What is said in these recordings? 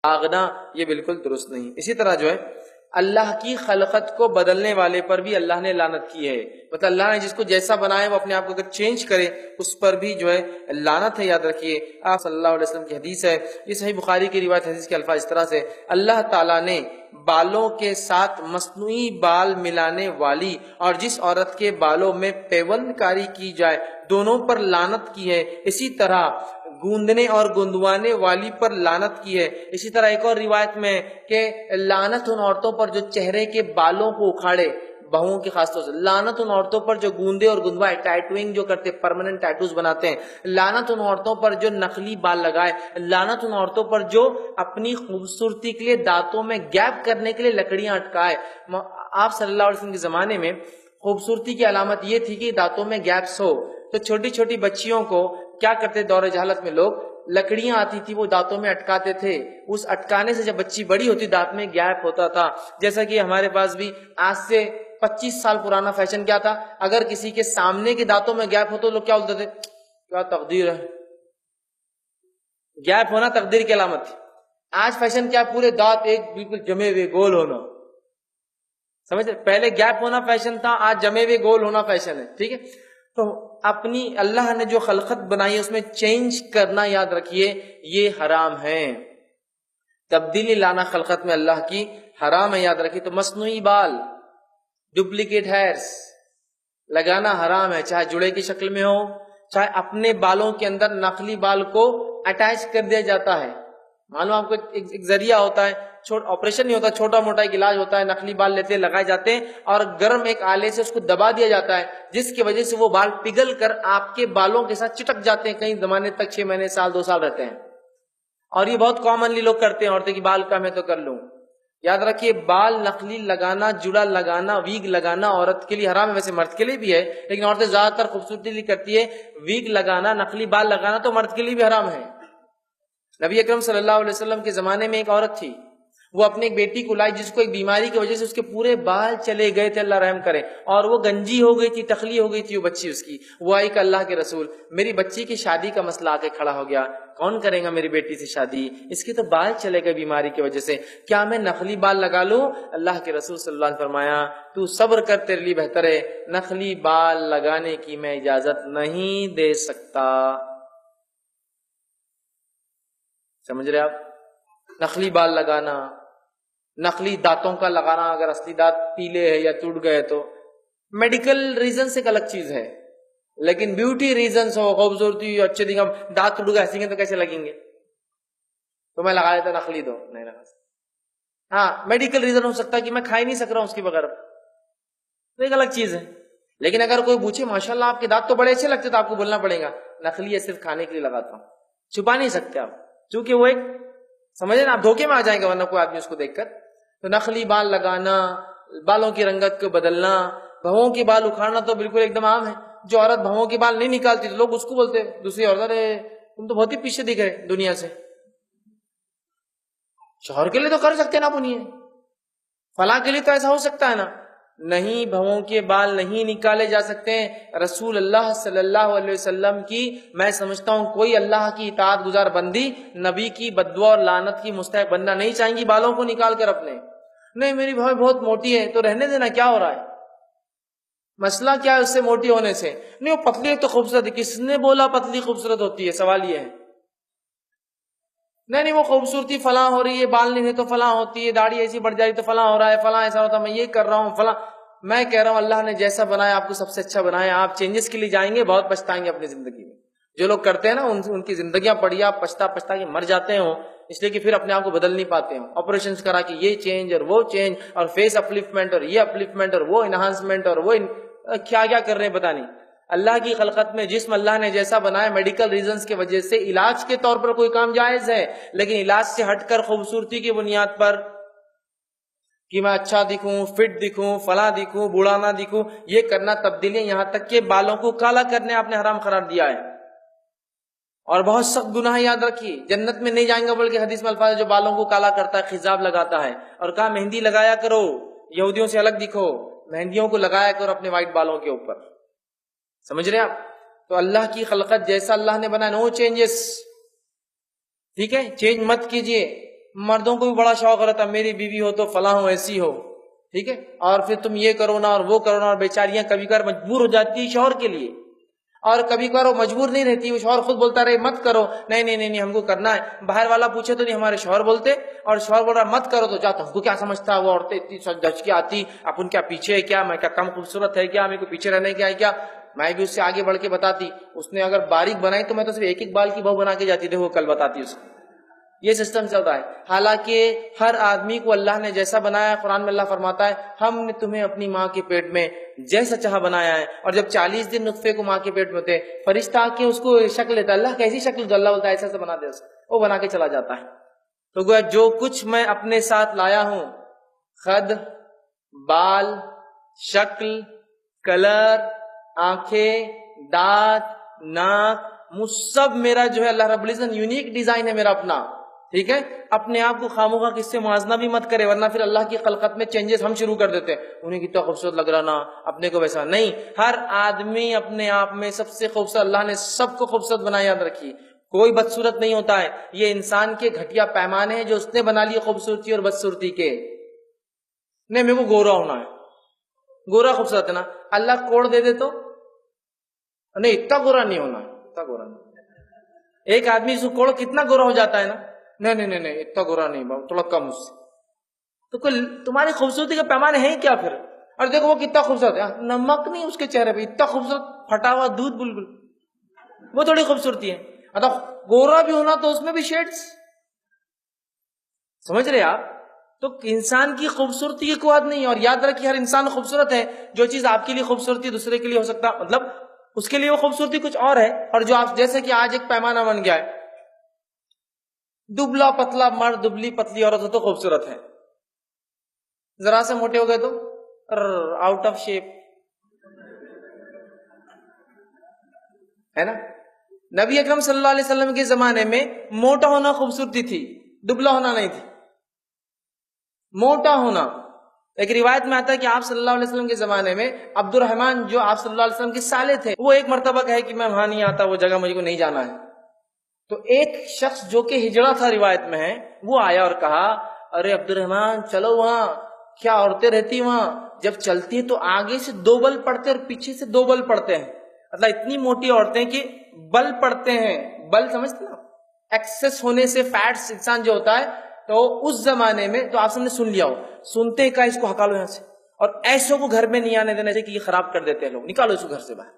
داغنا یہ بالکل درست نہیں۔ اسی طرح جو ہے اللہ کی خلقت کو بدلنے والے پر بھی اللہ نے لعنت کی ہے، مطلب اللہ نے جس کو جیسا بنایا وہ اپنے آپ کو اگر چینج کرے اس پر بھی جو ہے لعنت ہے، یاد رکھیے۔ آپ صلی اللہ علیہ وسلم کی حدیث ہے، یہ صحیح بخاری کی روایت، حدیث کے الفاظ اس طرح سے، اللہ تعالیٰ نے بالوں کے ساتھ مصنوعی بال ملانے والی اور جس عورت کے بالوں میں پیوند کاری کی جائے دونوں پر لعنت کی ہے، اسی طرح گوندنے اور گندوانے والی پر لعنت کی ہے۔ اسی طرح ایک اور روایت میں کہ لعنت ان عورتوں پر جو چہرے کے بالوں کو اکھاڑے، بہوؤں کی خاص طور سے لعنت ان عورتوں پر جو گوندے اور گندوائے، ٹیٹوئنگ جو کرتے، پرماننٹ ٹیٹوز بناتے ہیں، لعنت ان عورتوں پر جو نقلی بال لگائے، لعنت ان عورتوں پر جو اپنی خوبصورتی کے لیے دانتوں میں گیپ کرنے کے لیے لکڑیاں اٹکائے۔ آپ صلی اللہ علیہ وسلم کے زمانے میں خوبصورتی کی علامت یہ تھی کہ دانتوں میں گیپس ہو، تو چھوٹی چھوٹی بچیوں کو کیا کرتے دور جہالت میں لوگ، لکڑیاں آتی تھی وہ دانتوں میں اٹکاتے تھے، اس اٹکانے سے جب بچی بڑی ہوتی دانت میں گیپ ہوتا تھا۔ جیسا کہ ہمارے پاس بھی آج سے 25 سال پرانا فیشن کیا تھا، اگر کسی کے سامنے کے دانتوں میں گیپ ہوتا تو لوگ کیا بولتے تھے، کیا تقدیر ہے، گیپ ہونا تقدیر کی علامت تھی۔ آج فیشن کیا، پورے دانت ایک بالکل جمے ہوئے گول ہونا، سمجھ، پہلے گیپ ہونا فیشن تھا، آج جمے ہوئے گول ہونا فیشن ہے، ٹھیک ہے۔ تو اپنی اللہ نے جو خلقت بنائی ہے اس میں چینج کرنا، یاد رکھیے یہ حرام ہے، تبدیلی لانا خلقت میں اللہ کی حرام ہے، یاد رکھیے۔ تو مصنوعی بال، ڈپلیکیٹ ہیئرس لگانا حرام ہے، چاہے جڑے کی شکل میں ہو، چاہے اپنے بالوں کے اندر نقلی بال کو اٹیچ کر دیا جاتا ہے۔ معلوم آپ کو ایک ذریعہ ہوتا ہے، آپریشن نہیں ہوتا، چھوٹا موٹا ایک علاج ہوتا ہے، نقلی بال لیتے لگائے جاتے ہیں اور گرم ایک آلے سے اس کو دبا دیا جاتا ہے، جس کی وجہ سے وہ بال پگھل کر آپ کے بالوں کے ساتھ چٹک جاتے ہیں، کئی زمانے تک 6 مہینے، سال، 2 سال رہتے ہیں۔ اور یہ بہت کامنلی لوگ کرتے ہیں، عورتیں کی بال کم ہے تو کر لوں۔ یاد رکھیے بال نقلی لگانا، جڑا لگانا، ویگ لگانا عورت کے لیے حرام ہے، ویسے مرد کے لیے بھی ہے، لیکن عورتیں زیادہ تر خوبصورتی لیے کرتی ہے، ویگ لگانا، نقلی بال لگانا تو مرد کے لیے بھی حرام ہے۔ نبی اکرم صلی اللہ علیہ وسلم کے زمانے میں ایک عورت تھی، وہ اپنے ایک بیٹی کو لائی جس کو ایک بیماری کی وجہ سے اس کے پورے بال چلے گئے تھے، اللہ رحم کرے، اور وہ گنجی ہو گئی تھی، ٹخلی ہو گئی تھی وہ بچی اس کی۔ وہ آئی کہ اللہ کے رسول میری بچی کی شادی کا مسئلہ آ کے کھڑا ہو گیا، کون کرے گا میری بیٹی سے شادی، اس کے تو بال چلے گئے بیماری کی وجہ سے، کیا میں نقلی بال لگا لوں؟ اللہ کے رسول صلی اللہ علیہ وسلم نے فرمایا تو صبر کر، تیرے لیے بہتر ہے، نقلی بال لگانے کی میں اجازت نہیں دے سکتا۔ سمجھ رہے آپ؟ نقلی بال لگانا، نقلی دانتوں کا لگانا، اگر اصلی دانت پیلے ہے یا ٹوٹ گئے تو میڈیکل ریزن سے ایک الگ چیز ہے، لیکن بیوٹی ریزنز ہو، خوبصورتی اچھے دن دانت ٹوٹ گئے ایسے تو کیسے لگیں گے، تو میں لگا دیتا نقلی دو نہیں لگا سکتا۔ ہاں میڈیکل ریزن ہو سکتا ہے کہ میں کھا ہی نہیں سک رہا ہوں اس کے بغیر، تو ایک الگ چیز ہے۔ لیکن اگر کوئی پوچھے ماشاءاللہ آپ کے دانت تو بڑے اچھے لگتے تو آپ کو بولنا پڑے گا نقلی ہے، صرف کھانے کے لیے لگاتا ہوں، چھپا نہیں سکتے آپ، چونکہ وہ ایک سمجھے نا، آپ دھوکے میں آ جائیں گے ورنہ کوئی آدمی اس کو دیکھ کر۔ تو نقلی بال لگانا، بالوں کی رنگت کو بدلنا، بھووں کے بال اکھاڑنا تو بالکل ایک دم عام ہے۔ جو عورت بھووں کے بال نہیں نکالتی تو لوگ اس کو بولتے دوسری عورت، ارے تم تو بہت ہی پیچھے دکھ رہے دنیا سے، شوہر کے لیے تو کر سکتے نا بنیے، فلاں کے لیے تو ایسا ہو سکتا ہے نا۔ نہیں، بھووں کے بال نہیں نکالے جا سکتے ہیں۔ رسول اللہ صلی اللہ علیہ وسلم کی میں سمجھتا ہوں کوئی اللہ کی اطاعت گزار بندی نبی کی بددعا اور لعنت کی مستحق بننا نہیں چاہیں گی بالوں کو نکال کر اپنے، نہیں میری بھویں بہت موٹی ہے تو رہنے دینا، کیا ہو رہا ہے، مسئلہ کیا ہے اس سے موٹی ہونے سے؟ نہیں وہ پتلی تو خوبصورت ہے، کس نے بولا پتلی خوبصورت ہوتی ہے؟ سوال یہ ہے، نہیں وہ خوبصورتی فلاں ہو رہی ہے، بال نہیں ہے تو فلاں ہوتی ہے، داڑھی ایسی بڑھ جائے تو فلاں ہو رہا ہے، فلاں ایسا ہوتا ہے، میں یہ کر رہا ہوں فلاں۔ میں کہہ رہا ہوں اللہ نے جیسا بنایا آپ کو سب سے اچھا بنایا، آپ چینجز کے لیے جائیں گے بہت پچھتائیں گے اپنی زندگی میں۔ جو لوگ کرتے ہیں نا ان کی زندگیاں پڑی آپ پچھتا کے مر جاتے ہوں، اس لیے کہ پھر اپنے آپ کو بدل نہیں پاتے ہوں، آپریشنز کرا کہ یہ چینج اور وہ چینج اور فیس اپلفمنٹ اور یہ اپلفمنٹ اور وہ انہانسمنٹ اور وہ کیا کیا کر رہے ہیں پتہ نہیں۔ اللہ کی خلقت میں جسم اللہ نے جیسا بنایا، میڈیکل ریزنز کی وجہ سے علاج کے طور پر کوئی کام جائز ہے، لیکن علاج سے ہٹ کر خوبصورتی کی بنیاد پر کہ میں اچھا دکھوں، فٹ دکھوں، فلاں دکھوں، بوڑھا نہ دکھوں، یہ کرنا تبدیلیاں، یہاں تک کہ بالوں کو کالا کرنے آپ نے حرام قرار دیا ہے، اور بہت سخت گناہ، یاد رکھیے جنت میں نہیں جائیں گے، بلکہ حدیث میں الفاظ ہے جو بالوں کو کالا کرتا ہے، خضاب لگاتا ہے، اور کہا مہندی لگایا کرو، یہودیوں سے الگ دکھو، مہندیوں کو لگایا کرو اپنے وائٹ بالوں کے اوپر۔ سمجھ رہے ہیں آپ؟ تو اللہ کی خلقت جیسا اللہ نے بنایا، نو چینجز، ٹھیک ہے، چینج مت کیجئے۔ مردوں کو بھی بڑا شوق رہتا ہے میری بیوی ہو تو فلاں ہو ایسی ہو، ٹھیک ہے، اور پھر تم یہ کرو نا اور وہ کرو نا، اور بیچاریاں کبھی کبھار مجبور ہو جاتی ہے شوہر کے لیے، اور کبھی کبھار وہ مجبور نہیں رہتی، وہ شوہر خود بولتا رہے مت کرو، نہیں نہیں نہیں ہم کو کرنا ہے، باہر والا پوچھے تو نہیں ہمارے شوہر بولتے، اور شوہر بول رہا مت کرو تو جاتا، ہم کو کیا سمجھتا ہے وہ عورتیں اتنی دج کے آتی، اپن کیا پیچھے ہے کیا، میں کیا کم خوبصورت ہے کیا، میرے کو پیچھے رہنے کیا ہے کیا، میں بھی اس سے آگے بڑھ کے بتاتی، اس نے اگر باریک بنائی تو میں تو صرف ایک ایک بال کی بہو بنا کے جاتی تھی، وہ کل بتاتی اس کو، یہ سسٹم چل رہا ہے۔ حالانکہ ہر آدمی کو اللہ نے جیسا بنایا ہے، قرآن میں اللہ فرماتا ہے ہم نے تمہیں اپنی ماں کے پیٹ میں جیسا چاہا بنایا ہے، اور جب 40 دن نطفے کو ماں کے پیٹ میں ہوتے فرشتہ آ کے اس کو شکل لیتا ہے، اللہ کیسی شکل، تو اللہ بولتا ہے ایسا سے بنا دے، وہ بنا کے چلا جاتا ہے۔ تو گویا جو کچھ میں اپنے ساتھ لایا ہوں، خد، بال، شکل، کلر، آنکھیں، دانت، ناک، منہ، سب میرا جو ہے اللہ رب العزت یونیک ڈیزائن ہے میرا اپنا، ٹھیک ہے، اپنے آپ کو خاموخواہ کس سے موازنہ بھی مت کرے، ورنہ پھر اللہ کی خلقت میں چینجز ہم شروع کر دیتے ہیں، انہیں کتنا خوبصورت لگ رہا نا، اپنے کو ویسا نہیں، ہر آدمی اپنے آپ میں سب سے خوبصورت، اللہ نے سب کو خوبصورت بنا، یاد رکھیے کوئی بدصورت نہیں ہوتا ہے، یہ انسان کے گھٹیا پیمانے ہیں جو اس نے بنا لیے خوبصورتی اور بدصورتی کے، نہیں میرے کو گورا ہونا ہے، گورا خوبصورت ہے نا، اللہ کوڑ دے دے تو نہیں اتنا گورا نہیں ہونا، اتنا گورا نہیں، ایک آدمی اس کو کوڑ کتنا گورا ہو جاتا ہے نا، نہیں نہیں نہیں نہیں اتنا گورا نہیں، تھوڑا کم اس سے، تو کوئی تمہاری خوبصورتی کے پیمانے ہیں کیا پھر، اور دیکھو وہ کتنا خوبصورت ہے، نمک نہیں اس کے چہرے پہ، اتنا خوبصورت پھٹا ہوا دودھ بالکل، وہ تھوڑی خوبصورتی ہے، گورا بھی ہونا تو اس میں بھی شیڈز، سمجھ رہے آپ، تو انسان کی خوبصورتی کی کوئی حد نہیں ہے، اور یاد رکھیے ہر انسان خوبصورت ہے، جو چیز آپ کے لیے خوبصورتی دوسرے کے لیے ہو سکتا، مطلب اس کے لیے وہ خوبصورتی کچھ اور ہے، اور جو آپ جیسے کہ آج ایک پیمانہ بن گیا ہے، دبلا پتلا مرد دبلی پتلی عورت ہو تو خوبصورت ہے، ذرا سے موٹے ہو گئے تو آؤٹ آف شیپ ہے نا۔ نبی اکرم صلی اللہ علیہ وسلم کے زمانے میں موٹا ہونا خوبصورتی تھی، دبلا ہونا نہیں تھی، موٹا ہونا۔ ایک روایت میں آتا ہے کہ آپ صلی اللہ علیہ وسلم کے زمانے میں عبد الرحمن جو آپ صلی اللہ علیہ وسلم کے سالے تھے، وہ ایک مرتبہ کہے کہ میں وہاں نہیں آتا، وہ جگہ مجھے کو نہیں جانا ہے، تو ایک شخص جو کہ ہجڑا تھا روایت میں ہے، وہ آیا اور کہا ارے عبد الرحمن چلو وہاں، کیا عورتیں رہتی وہاں، جب چلتی ہیں تو آگے سے 2 بل پڑتے اور پیچھے سے 2 بل پڑتے ہیں، مطلب اتنی موٹی عورتیں کہ بل پڑتے ہیں، بل سمجھتے نا، ایکسس ہونے سے فیٹس انسان جو ہوتا ہے، تو اس زمانے میں تو آپ سب نے سن لیا ہو، سنتے کا اس کو ہکالو یہاں سے، اور ایسوں کو گھر میں نہیں آنے دینا چاہیے کہ یہ خراب کر دیتے ہیں لوگ، نکالو اس کو گھر سے باہر،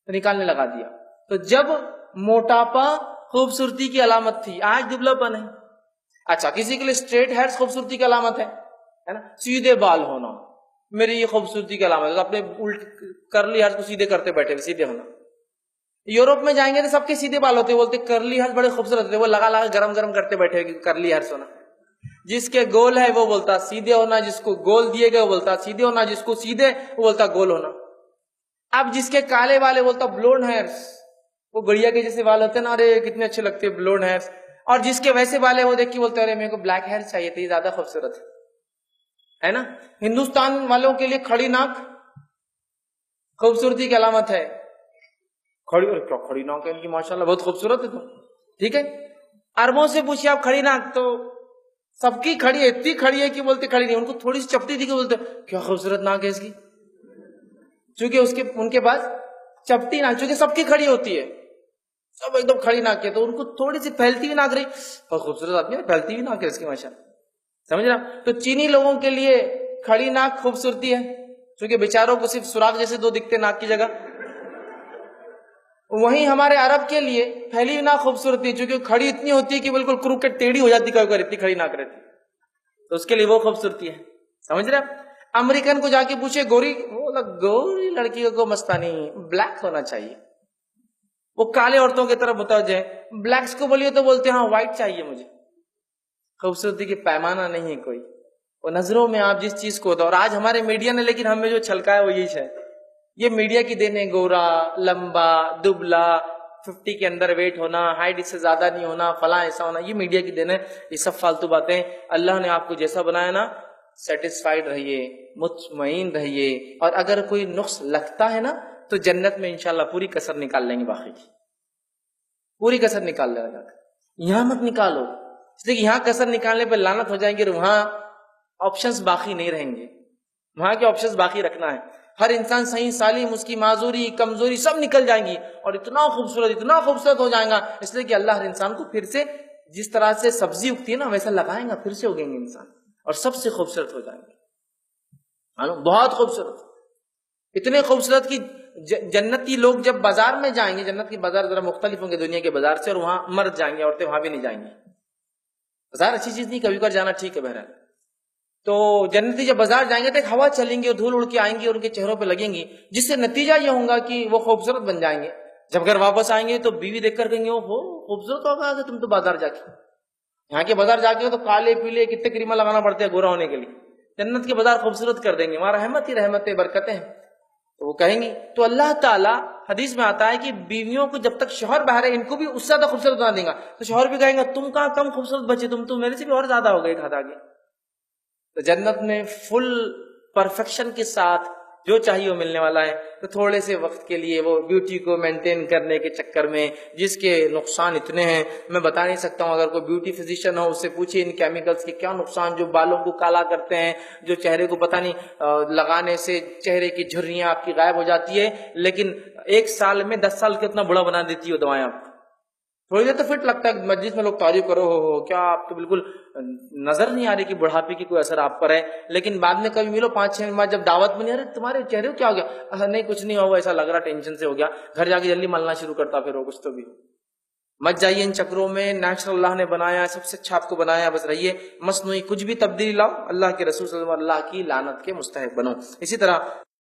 تو نکالنے لگا دیا۔ تو جب موٹاپا خوبصورتی کی علامت تھی، آج دبلا پن ہے۔ اچھا کسی کے لیے اسٹریٹ ہیئرز خوبصورتی کی علامت ہے نا، سیدھے بال ہونا میری یہ خوبصورتی کی علامت ہے، اپنے الٹ کرلی ہیئرز کو سیدھے کرتے بیٹھے، سیدھے ہونا۔ یورپ میں جائیں گے تو سب کے سیدھے بال ہوتے، بولتے کرلی ہیئرز بڑے خوبصورت ہوتے، وہ لگا لگا گرم گرم کرتے بیٹھے کرلی ہیئرز ہونا۔ جس کے گول ہے وہ بولتا سیدھے ہونا، جس کو گول دیے گئے وہ بولتا سیدھے ہونا، جس کو سیدھے وہ بولتا گول ہونا۔ اب جس کے کالے والے بولتا بلونڈ ہیئرز، وہ گڑیا کے جیسے بال ہوتے ہیں نا، ارے کتنے اچھے لگتے ہیں بلونڈ ہیئرز، اور جس کے ویسے والے وہ دیکھ کے بولتے ہیں ارے میرے کو بلیک ہیئر چاہیے تھے، یہ زیادہ خوبصورت ہے نا۔ ہندوستان والوں کے لیے کھڑی ناک خوبصورتی کی علامت ہے، کھڑی ناک ہے ان کی ماشاءاللہ بہت خوبصورت ہے، تو ٹھیک ہے۔ عربوں سے پوچھیے آپ کھڑی ناک، تو سب کی کھڑی ہے، اتنی کھڑی ہے کہ بولتے کھڑی نہیں، ان کو تھوڑی سی چپٹی تھی کہ بولتے کیا خوبصورت ناک ہے اس کی، چونکہ ان کے پاس چپٹی ناک، چونکہ سب کی کھڑی ہوتی ہے، سب ایک دم کھڑی ناک ہے، تو ان کو تھوڑی سی پھیلتی ہوئی ناک رہی، اور خوبصورت آدمی ہے پھیلتی ہوئی ناک ہے اس کی ماشاءاللہ، سمجھ رہا۔ تو چینی لوگوں کے لیے کھڑی ناک خوبصورتی ہے، چونکہ بیچاروں کو صرف سوراخ جیسے 2 دکھتے ناک کی جگہ۔ وہیں ہمارے عرب کے لیے پھیلی ہوئی ناک خوبصورتی ہے، چونکہ کھڑی اتنی ہوتی ہے کہ بالکل کروکٹ ٹیڑھی ہو جاتی ہے، اتنی کھڑی ناک رہتی، تو اس کے لیے وہ خوبصورتی ہے، سمجھ رہے۔ امریکن کو جا کے پوچھے گوری، وہ گوری لڑکی کو مستانی بلیک ہونا چاہیے، وہ کالے عورتوں کی طرف متوجہ ہے، بلیکس کو بولیے تو بولتے ہیں ہاں وائٹ چاہیے مجھے۔ خوبصورتی کی پیمانہ نہیں ہے کوئی، وہ نظروں میں آپ جس چیز کو ہوتا ہے، اور آج ہمارے میڈیا نے لیکن ہمیں جو چھلکا ہے وہ یہی ہے، یہ میڈیا کی دین ہے، گورا، لمبا، دبلا، 50 کے اندر ویٹ ہونا، ہائٹ اس سے زیادہ نہیں ہونا، فلاں ایسا ہونا، یہ میڈیا کی دین ہے، یہ سب فالتو باتیں۔ اللہ نے آپ کو جیسا بنایا نا، سیٹسفائیڈ رہیے، مطمئن رہیے، اور اگر کوئی نقص لگتا ہے نا تو جنت میں انشاءاللہ پوری کسر نکال لیں گے، باقی کی پوری کسر نکال لیں گے، یہاں مت نکالو، اس لیے یہاں کسر نکالنے پہ لعنت ہو جائیں گے، اور وہاں آپشنز باقی نہیں رہیں گے. وہاں کے آپشنز باقی رکھنا ہے. ہر انسان صحیح سالم، اس کی معذوری کمزوری سب نکل جائیں گی، اور اتنا خوبصورت ہو جائے گا. اس لیے کہ اللہ ہر انسان کو پھر سے جس طرح سے سبزی اگتی ہے نا ویسا لگائیں گا، پھر سے اگیں گے انسان، اور سب سے خوبصورت ہو جائیں گے. بہت خوبصورت، اتنے خوبصورت کی جنتی لوگ جب بازار میں جائیں گے، جنت کے بازار ذرا مختلف ہوں گے دنیا کے بازار سے، اور وہاں مرد جائیں گے، عورتیں وہاں بھی نہیں جائیں گی. بازار اچھی چیز نہیں، کبھی کبھار جانا ٹھیک ہے بہرحال. تو جنتی جب بازار جائیں گے تو ایک ہوا چلیں گے اور دھول اڑ کے آئیں گی اور ان کے چہروں پہ لگیں گی، جس سے نتیجہ یہ ہوگا کہ وہ خوبصورت بن جائیں گے. جب گھر واپس آئیں گے تو بیوی دیکھ کر کہیں گے وہ خوبصورت ہوگا کہ تم تو بازار جا کے، یہاں کے بازار جا کے تو کالے پیلے کتنے کریمہ لگانا پڑتے ہیں گورا ہونے کے لیے. جنت کے بازار خوبصورت کر دیں گے، وہاں رحمت ہی رحمت ہے، برکتیں ہیں. تو وہ کہیں گی. تو اللہ تعالیٰ حدیث میں آتا ہے کہ بیویوں کو جب تک شوہر باہر ہے ان کو بھی اس سے زیادہ خوبصورت بنا دیں گا. تو شوہر بھی کہیں گا تم کہاں کم خوبصورت بچے، تم تو میرے سے بھی اور زیادہ ہو گئے کھاتا گے. تو جنت میں فل پرفیکشن کے ساتھ جو چاہیے وہ ملنے والا ہے. تو تھوڑے سے وقت کے لیے وہ بیوٹی کو مینٹین کرنے کے چکر میں جس کے نقصان اتنے ہیں میں بتا نہیں سکتا ہوں. اگر کوئی بیوٹی فزیشین ہو اس سے پوچھیے ان کیمیکلز کے کیا نقصان، جو بالوں کو کالا کرتے ہیں، جو چہرے کو پتہ نہیں لگانے سے چہرے کی جھریاں آپ کی غائب ہو جاتی ہے، لیکن 1 سال میں 10 سال کے اتنا بڑا بنا دیتی ہو دوائیں. آپ تھوڑی دیر تو فٹ لگتا ہے، مجلس میں لوگ تعریف کرو ہو کیا آپ تو بالکل نظر نہیں آ رہی کہ بڑھاپے کی کوئی اثر آپ پر ہے. لیکن بعد میں کبھی ملو 5-6 مہینے بعد جب دعوت میں نہیں، ارے تمہارے چہرے کو کیا ہو گیا؟ نہیں کچھ نہیں ہوا، ایسا لگ رہا ٹینشن سے ہو گیا. گھر جا کے جلدی ملنا شروع کرتا پھر وہ کچھ تو بھی. مت جائیے ان چکروں میں، نیچرل اللہ نے بنایا، سب سے اچھا آپ کو بنایا، بس رہیے. مصنوعی کچھ بھی تبدیلی لاؤ، اللہ کے رسول صلی اللہ علیہ وسلم اللہ کی لعنت کے مستحق بنو. اسی طرح